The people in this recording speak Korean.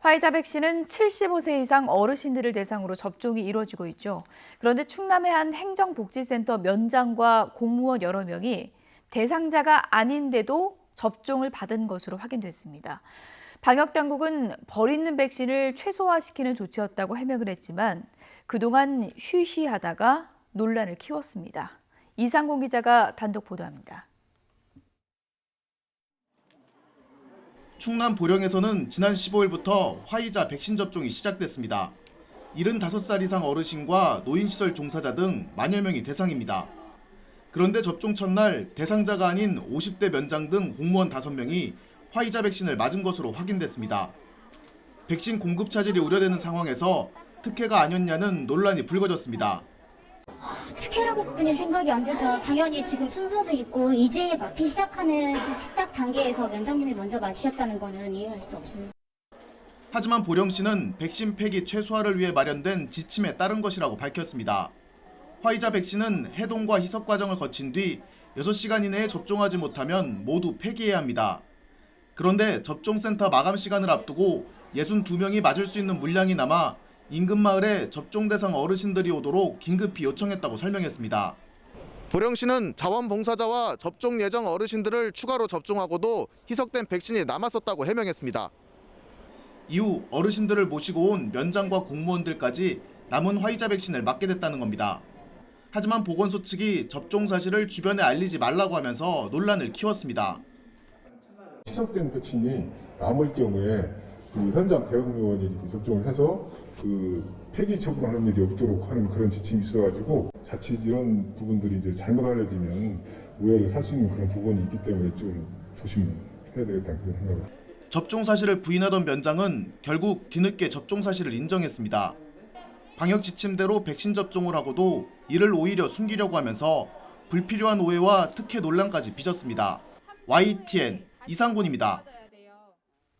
화이자 백신은 75세 이상 어르신들을 대상으로 접종이 이루어지고 있죠. 그런데 충남의 한 행정복지센터 면장과 공무원 여러 명이 대상자가 아닌데도 접종을 받은 것으로 확인됐습니다. 방역당국은 버리는 백신을 최소화시키는 조치였다고 해명을 했지만 그동안 쉬쉬하다가 논란을 키웠습니다. 이상공 기자가 단독 보도합니다. 충남 보령에서는 지난 15일부터 화이자 백신 접종이 시작됐습니다. 75살 이상 어르신과 노인시설 종사자 등 만여 명이 대상입니다. 그런데 접종 첫날 대상자가 아닌 50대 면장 등 공무원 5명이 화이자 백신을 맞은 것으로 확인됐습니다. 백신 공급 차질이 우려되는 상황에서 특혜가 아니었냐는 논란이 불거졌습니다. 특혜라고뿐이 생각이 안 들죠. 당연히 지금 순서도 있고 이제 맞기 시작하는 시작 단계에서 면장님이 먼저 맞으셨다는 거는 이해할 수 없습니다. 하지만 보령시는 백신 폐기 최소화를 위해 마련된 지침에 따른 것이라고 밝혔습니다. 화이자 백신은 해동과 희석 과정을 거친 뒤 6시간 이내에 접종하지 못하면 모두 폐기해야 합니다. 그런데 접종센터 마감 시간을 앞두고 62명이 맞을 수 있는 물량이 남아 인근 마을에 접종 대상 어르신들이 오도록 긴급히 요청했다고 설명했습니다. 보령시는 자원봉사자와 접종 예정 어르신들을 추가로 접종하고도 희석된 백신이 남았었다고 해명했습니다. 이후 어르신들을 모시고 온 면장과 공무원들까지 남은 화이자 백신을 맞게 됐다는 겁니다. 하지만 보건소 측이 접종 사실을 주변에 알리지 말라고 하면서 논란을 키웠습니다. 희석된 백신이 남을 경우에 현장 대응요원이 이렇게 접종을 해서 폐기 처분하는 일이 없도록 하는 그런 지침이 있어가지고 자칫 이런 부분들이 이제 잘못 알려지면 오해를 살 수 있는 그런 부분이 있기 때문에 좀 조심해야 되겠다는 그런 생각을. 접종 사실을 부인하던 면장은 결국 뒤늦게 접종 사실을 인정했습니다. 방역 지침대로 백신 접종을 하고도 이를 오히려 숨기려고 하면서 불필요한 오해와 특혜 논란까지 빚었습니다. YTN 이상곤입니다.